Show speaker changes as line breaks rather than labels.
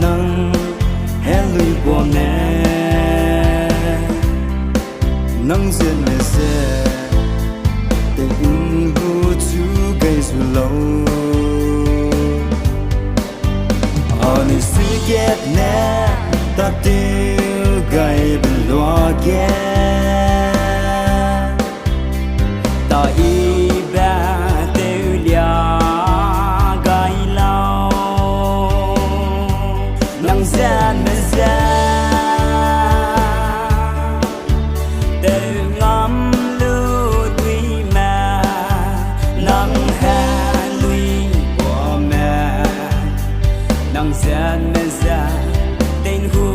nang hello bo ne nang zin me se te in hu chu gai su lo on is to get ne ta te gai ben lo ge ta i ba te lia gai lao nang zan me zan gian men ra tên hu